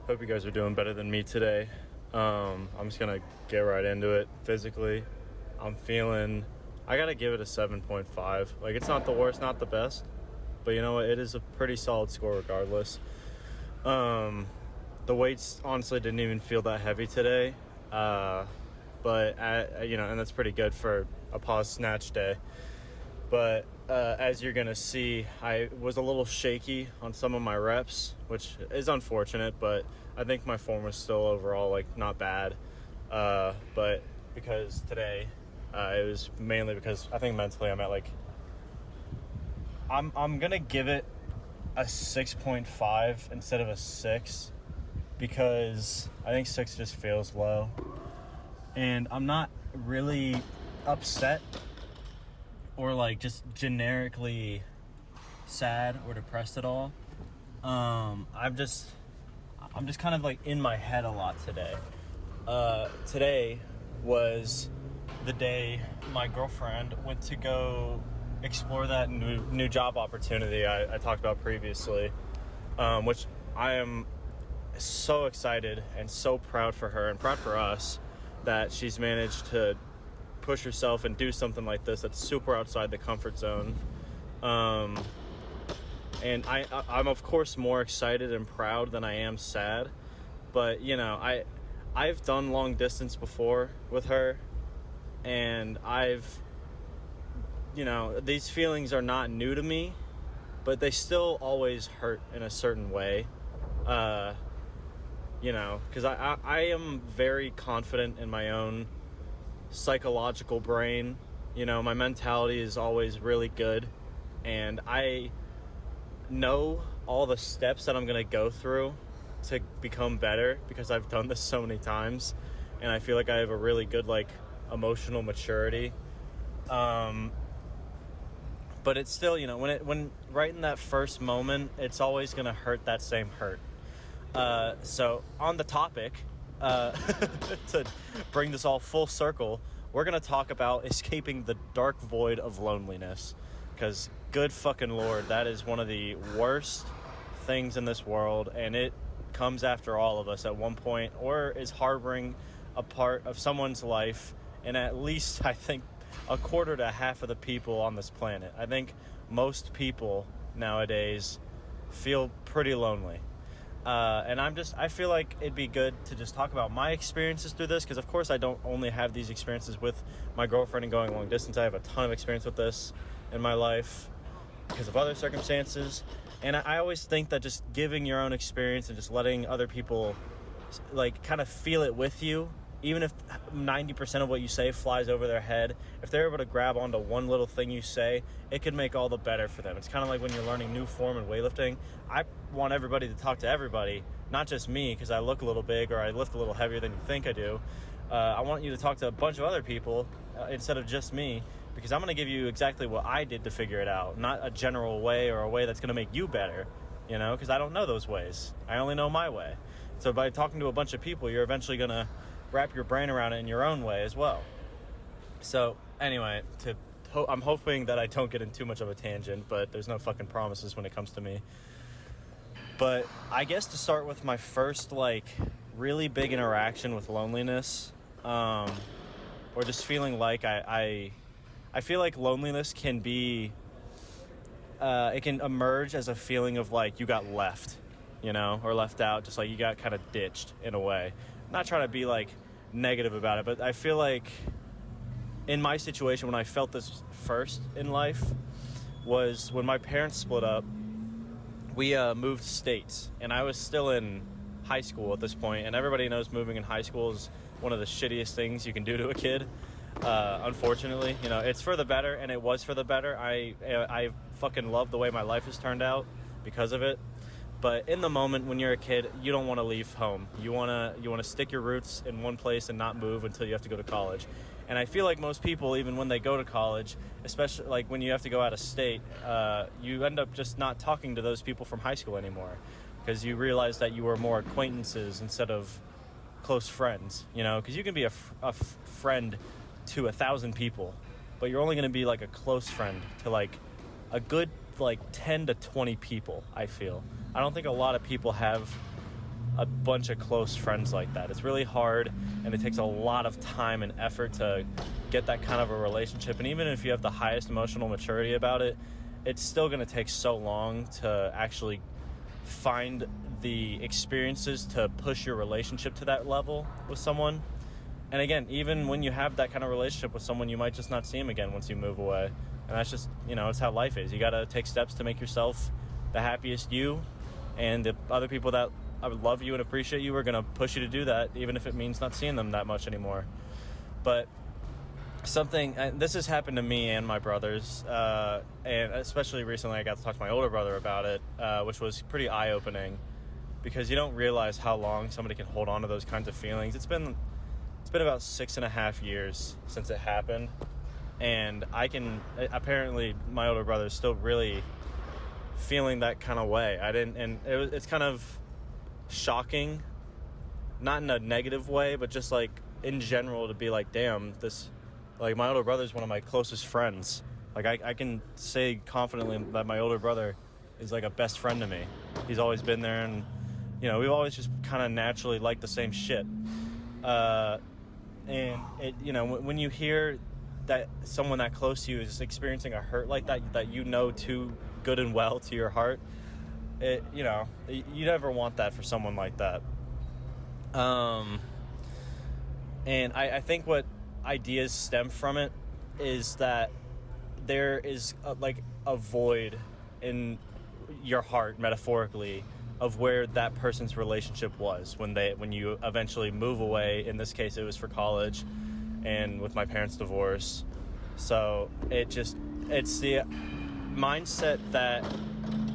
Hope you guys are doing better than me today. I'm just gonna get right into it. Physically, I gotta give it a 7.5. Like, it's not the worst, not the best, but you know what? It is a pretty solid score regardless. The weights honestly didn't even feel that heavy today, and that's pretty good for a pause snatch day. But as you're going to see, I was a little shaky on some of my reps, which is unfortunate, but I think my form was still overall, not bad. But because today, it was mainly because I think mentally I'm at, I'm going to give it a 6.5 instead of a 6 because I think 6 just feels low. And I'm not really upset or just generically sad or depressed at all. I'm just kind of in my head a lot today. Today was the day my girlfriend went to go explore that new job opportunity I talked about previously, which I am so excited and so proud for her and proud for us that she's managed to push herself and do something like this that's super outside the comfort zone. And I'm of course more excited and proud than I am sad, but I've done long distance before with her, and these feelings are not new to me, but they still always hurt in a certain way, because I am very confident in my own psychological brain. My mentality is always really good, and I know all the steps that I'm going to go through to become better because I've done this so many times, and I feel like I have a really good emotional maturity. But it's still, when right in that first moment, it's always going to hurt that same hurt. So on the topic, to bring this all full circle, we're going to talk about escaping the dark void of loneliness, because good fucking Lord, that is one of the worst things in this world, and it comes after all of us at one point, or is harboring a part of someone's life, and at least I think a quarter to half of the people on this planet. I think most people nowadays feel pretty lonely. And I feel like it'd be good to just talk about my experiences through this, because of course I don't only have these experiences with my girlfriend and going long distance. I have a ton of experience with this in my life because of other circumstances. And I always think that just giving your own experience and just letting other people kind of feel it with you, even if 90% of what you say flies over their head, if they're able to grab onto one little thing you say, it could make all the better for them. It's kind of like when you're learning new form in weightlifting. I want everybody to talk to everybody, not just me because I look a little big or I lift a little heavier than you think I do. I want you to talk to a bunch of other people instead of just me, because I'm going to give you exactly what I did to figure it out, not a general way or a way that's going to make you better, because I don't know those ways. I only know my way. So by talking to a bunch of people, you're eventually going to wrap your brain around it in your own way as well. So anyway, I'm hoping that I don't get in too much of a tangent, but there's no fucking promises when it comes to me. But I guess to start with my first really big interaction with loneliness, or just feeling like I feel like loneliness can be, it can emerge as a feeling of you got left, or left out, just you got kind of ditched in a way. I'm not trying to be negative about it, but I feel like in my situation, when I felt this first in life, was when my parents split up. We moved states, and I was still in high school at this point, and everybody knows moving in high school is one of the shittiest things you can do to a kid. Unfortunately, it's for the better, and it was for the better. I fucking love the way my life has turned out because of it. But in the moment when you're a kid, you don't want to leave home. You want to stick your roots in one place and not move until you have to go to college. And I feel like most people, even when they go to college, especially when you have to go out of state, you end up just not talking to those people from high school anymore, because you realize that you were more acquaintances instead of close friends, because you can be a friend to 1,000 people, but you're only going to be a close friend to a good 10 to 20 people. I don't think a lot of people have a bunch of close friends like that. It's really hard, and it takes a lot of time and effort to get that kind of a relationship. And even if you have the highest emotional maturity about it, it's still going to take so long to actually find the experiences to push your relationship to that level with someone. And again, even when you have that kind of relationship with someone, you might just not see them again once you move away. And that's just, it's how life is. You got to take steps to make yourself the happiest you, and the other people that love you and appreciate you are going to push you to do that, even if it means not seeing them that much anymore. But this has happened to me and my brothers, and especially recently I got to talk to my older brother about it, which was pretty eye-opening, because you don't realize how long somebody can hold on to those kinds of feelings. It's been about 6.5 years since it happened, and apparently my older brother is still really feeling that kind of way. It's kind of shocking, not in a negative way, but just like in general, to be like, damn, my older brother is one of my closest friends. Like I can say confidently that my older brother is like a best friend to me. He's always been there, and we've always just kind of naturally liked the same shit. And it, when you hear that someone that close to you is experiencing a hurt like that too good and well to your heart, you never want that for someone like that. And I think what ideas stem from it is that there is a void in your heart, metaphorically, of where that person's relationship was when you eventually move away. In this case, it was for college, and with my parents' divorce. So it's the mindset that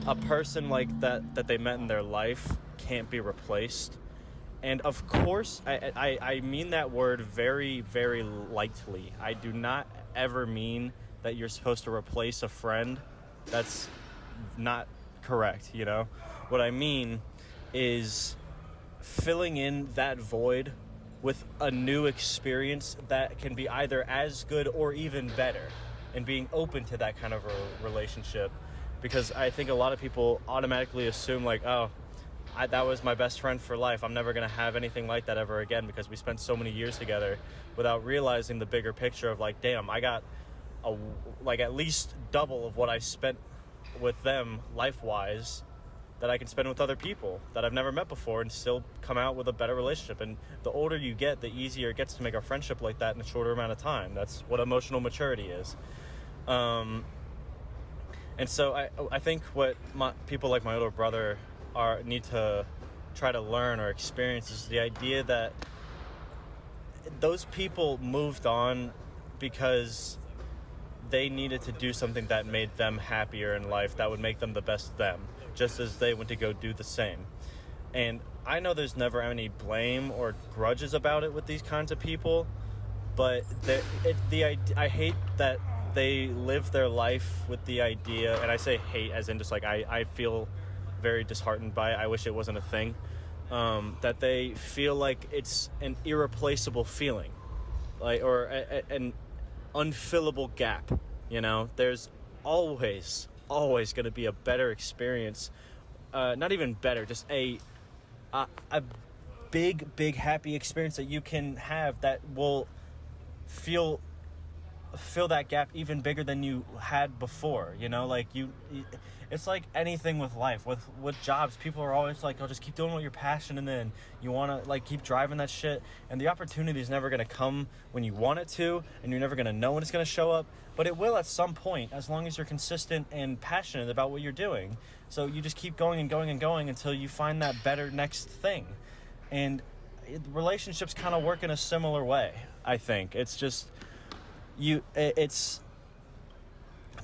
a person like that they met in their life can't be replaced. And of course, I mean that word very, very lightly. I do not ever mean that you're supposed to replace a friend. That's not correct, What I mean is filling in that void with a new experience that can be either as good or even better, and being open to that kind of a relationship. Because I think a lot of people automatically assume that was my best friend for life. I'm never going to have anything like that ever again, because we spent so many years together, without realizing the bigger picture of damn, I got at least double of what I spent with them life-wise that I can spend with other people that I've never met before, and still come out with a better relationship. And the older you get, the easier it gets to make a friendship like that in a shorter amount of time. That's what emotional maturity is. And so I think what people like my older brother need to try to learn or experience is the idea that those people moved on because they needed to do something that made them happier in life, that would make them the best them, just as they went to go do the same. And I know there's never any blame or grudges about it with these kinds of people, but I hate that they live their life with the idea, and I say hate as in just I feel very disheartened by it. I wish it wasn't a thing, that they feel like it's an irreplaceable feeling, or an unfillable gap. There's always going to be a better experience, not even better, just a big happy experience that you can have that will fill that gap even bigger than you had before. It's like anything with life, with jobs. People are always like, oh, just keep doing what you're passionate in. You want to keep driving that shit, and the opportunity is never going to come when you want it to, and you're never going to know when it's going to show up, but it will at some point, as long as you're consistent and passionate about what you're doing. So you just keep going and going and going until you find that better next thing. And relationships kind of work in a similar way, I think. It's just it's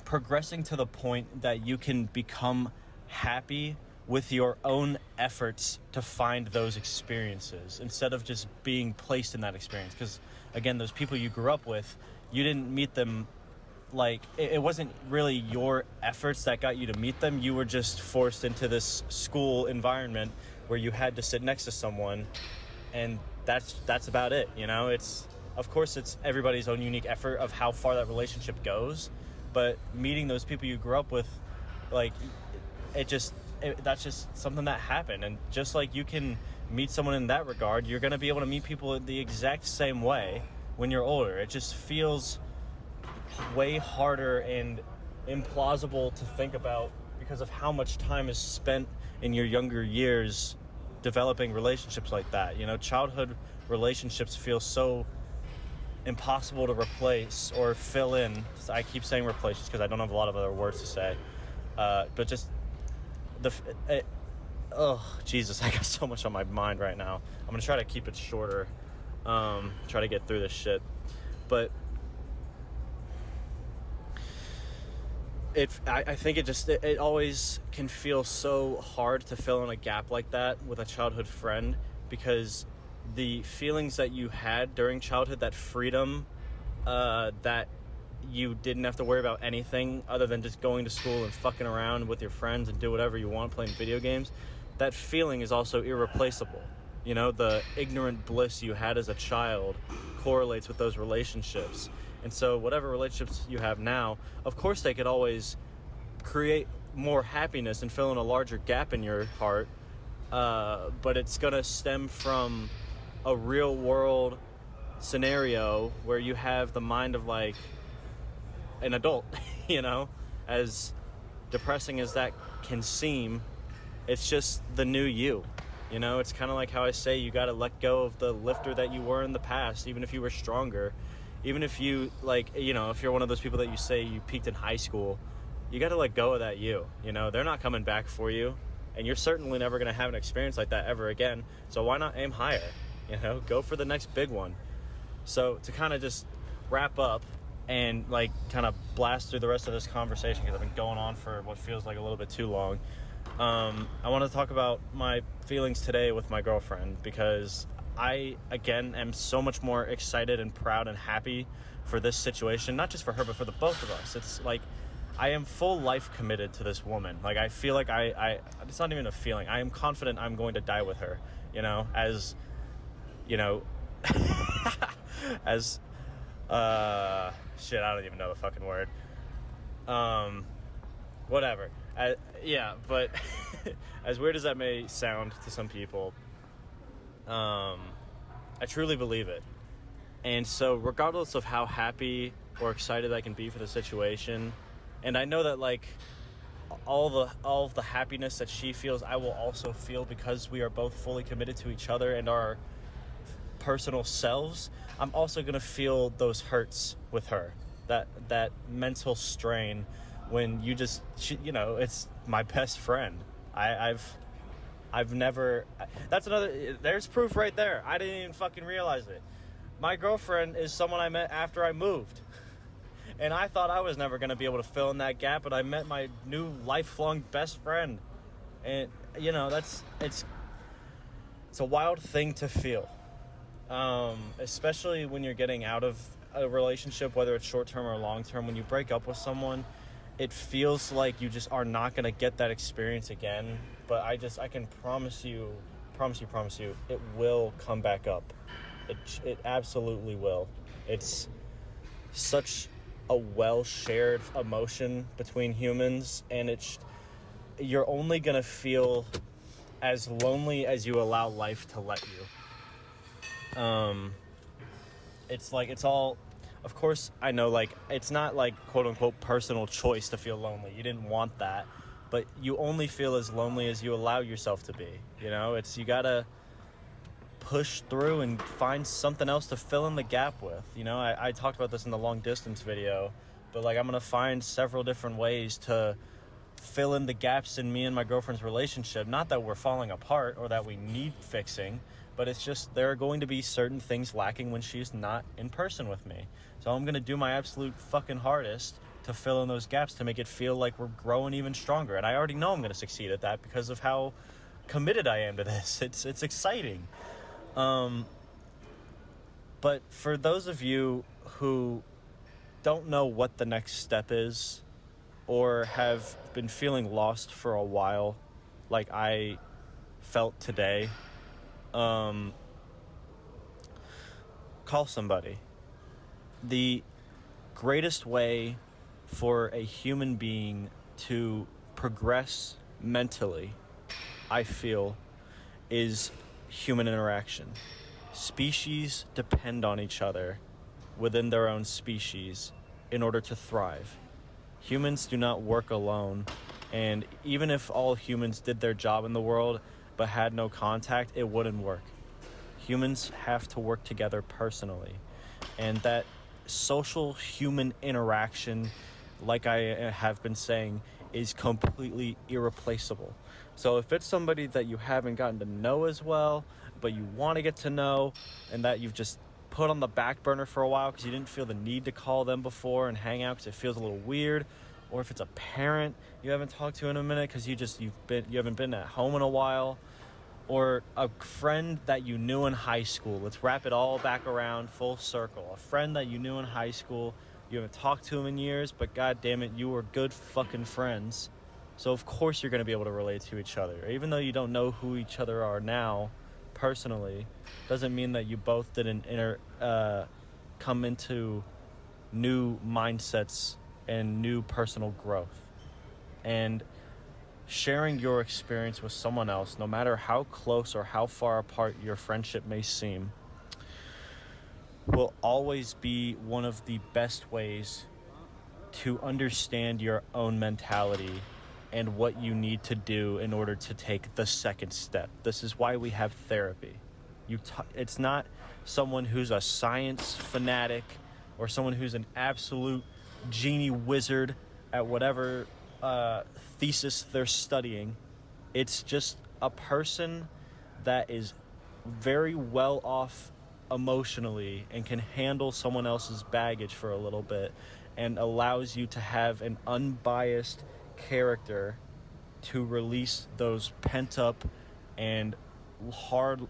progressing to the point that you can become happy with your own efforts to find those experiences, instead of just being placed in that experience. Because again, those people you grew up with, you didn't meet them, it wasn't really your efforts that got you to meet them. You were just forced into this school environment where you had to sit next to someone, and that's about it. Of course, it's everybody's own unique effort of how far that relationship goes, but meeting those people you grew up with, that's just something that happened. And just like you can meet someone in that regard, you're going to be able to meet people the exact same way when you're older. It just feels way harder and implausible to think about because of how much time is spent in your younger years developing relationships like that. You know, childhood relationships feel so impossible to replace or fill in. I keep saying replace just because I don't have a lot of other words to say. But just oh, Jesus, I got so much on my mind right now. I'm going to try to keep it shorter. Try to get through this shit. But I think it always can feel so hard to fill in a gap like that with a childhood friend, because the feelings that you had during childhood, that freedom, that you didn't have to worry about anything other than just going to school and fucking around with your friends and do whatever you want, playing video games, that feeling is also irreplaceable. You know, the ignorant bliss you had as a child correlates with those relationships. And so whatever relationships you have now, of course they could always create more happiness and fill in a larger gap in your heart, but it's going to stem from a real world scenario where you have the mind of like an adult. You know, as depressing as that can seem, it's just the new you. You know, it's kind of like how I say you got to let go of the lifter that you were in the past, even if you were stronger. Even if you, like, you know, if you're one of those people that you say you peaked in high school, you got to let go of that you. You know, they're not coming back for you, and you're certainly never going to have an experience like that ever again. So why not aim higher? You know, go for the next big one. So to kind of just wrap up and, like, kind of blast through the rest of this conversation, because I've been going on for what feels like a little bit too long, I want to talk about my feelings today with my girlfriend, because I, again, am so much more excited and proud and happy for this situation, not just for her, but for the both of us. It's like, I am full life committed to this woman. Like, I feel like it's not even a feeling. I am confident I'm going to die with her, you know, as, you know, as, shit, I don't even know the fucking word. Whatever. Yeah, but as weird as that may sound to some people, I truly believe it. And so regardless of how happy or excited I can be for the situation, and I know that, like, all of the happiness that she feels, I will also feel, because we are both fully committed to each other and our personal selves. I'm also going to feel those hurts with her, that mental strain when you know, it's my best friend. I've never... There's proof right there. I didn't even fucking realize it. My girlfriend is someone I met after I moved. And I thought I was never going to be able to fill in that gap, but I met my new lifelong best friend. And, you know, it's a wild thing to feel. Especially when you're getting out of a relationship, whether it's short-term or long-term. When you break up with someone, it feels like you just are not going to get that experience again. But I can promise you, it will come back up. It absolutely will. It's such a well-shared emotion between humans, and you're only going to feel as lonely as you allow life to let you. It's like, it's all, of course, I know, like, it's not like quote-unquote personal choice to feel lonely. You didn't want that, but you only feel as lonely as you allow yourself to be. You know, you gotta push through and find something else to fill in the gap with. You know, I talked about this in the long distance video, but, like, I'm gonna find several different ways to fill in the gaps in me and my girlfriend's relationship. Not that we're falling apart or that we need fixing, but it's just there are going to be certain things lacking when she's not in person with me. So I'm going to do my absolute fucking hardest to fill in those gaps, to make it feel like we're growing even stronger. And I already know I'm going to succeed at that because of how committed I am to this. It's exciting. But for those of you who don't know what the next step is, or have been feeling lost for a while, like I felt today, call somebody. The greatest way for a human being to progress mentally, I feel, is human interaction. Species depend on each other within their own species in order to thrive. Humans do not work alone, and even if all humans did their job in the world but had no contact, it wouldn't work. Humans have to work together personally, and that social human interaction, like I have been saying, is completely irreplaceable. So if it's somebody that you haven't gotten to know as well, but you want to get to know, and that you've just put on the back burner for a while because you didn't feel the need to call them before and hang out because it feels a little weird, or if it's a parent you haven't talked to in a minute because you haven't been at home in a while, or a friend that you knew in high school. Let's wrap it all back around full circle. A friend that you knew in high school, you haven't talked to him in years, but god damn it, you were good fucking friends. So of course you're going to be able to relate to each other. Even though you don't know who each other are now personally, doesn't mean that you both didn't come into new mindsets and new personal growth. And sharing your experience with someone else, no matter how close or how far apart your friendship may seem, will always be one of the best ways to understand your own mentality and what you need to do in order to take the second step. This is why we have therapy. It's not someone who's a science fanatic or someone who's an absolute genie wizard at whatever thesis they're studying. It's just a person that is very well off emotionally and can handle someone else's baggage for a little bit and allows you to have an unbiased character to release those pent up and hard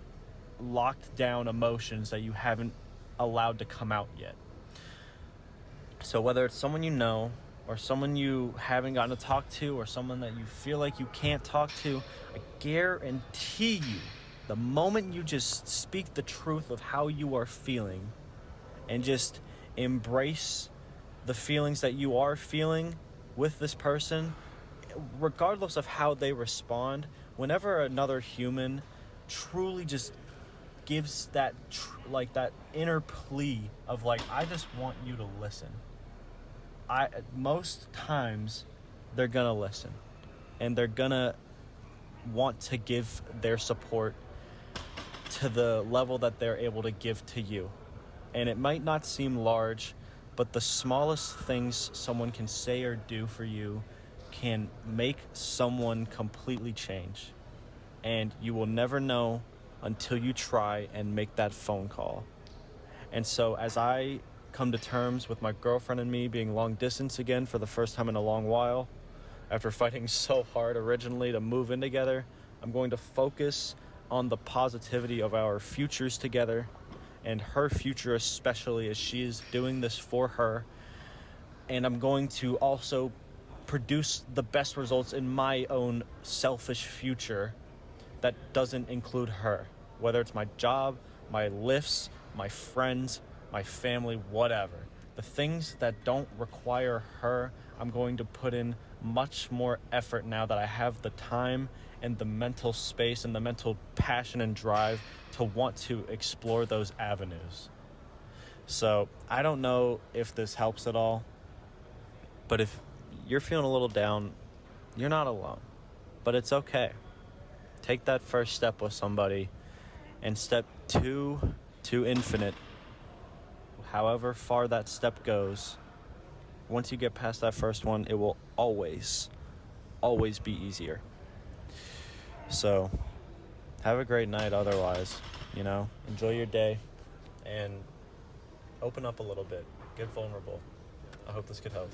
locked down emotions that you haven't allowed to come out yet. So whether it's someone you know or someone you haven't gotten to talk to or someone that you feel like you can't talk to, I guarantee you, the moment you just speak the truth of how you are feeling and just embrace the feelings that you are feeling with this person, regardless of how they respond, whenever another human truly just gives that that inner plea of like, I just want you to listen, most times they're gonna listen and they're gonna want to give their support to the level that they're able to give to you. And it might not seem large, but the smallest things someone can say or do for you can make someone completely change. And you will never know until you try and make that phone call. And so as I come to terms with my girlfriend and me being long distance again for the first time in a long while, after fighting so hard originally to move in together, I'm going to focus on the positivity of our futures together, and her future especially, as she is doing this for her. And I'm going to also produce the best results in my own selfish future that doesn't include her, whether it's my job, my lifts, my friends, my family, whatever. The things that don't require her, I'm going to put in much more effort now that I have the time and the mental space and the mental passion and drive to want to explore those avenues. So I don't know if this helps at all, but if you're feeling a little down, you're not alone. But it's okay. Take that first step with somebody, and step 2 to infinite, however far that step goes, once you get past that first one, it will always be easier. So have a great night otherwise, enjoy your day and open up a little bit, get vulnerable. I hope this could help.